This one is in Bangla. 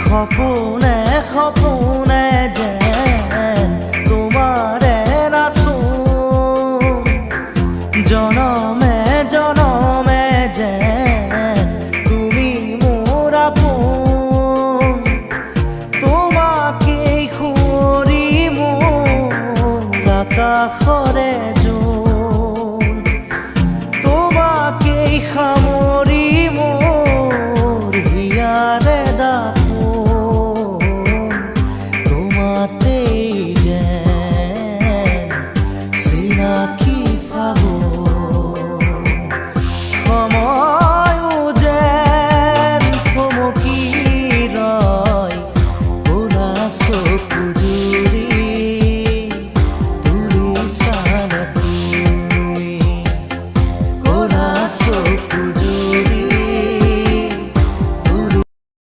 খপনে খপনে যেন তোমারে নাচো জনমে জনমে যেন তুমি মোর আপন তোমাকেই খুঁড়ি মোর আকাশৰে জোন তোমাকেই সামৰি মোৰ হিয়াৰ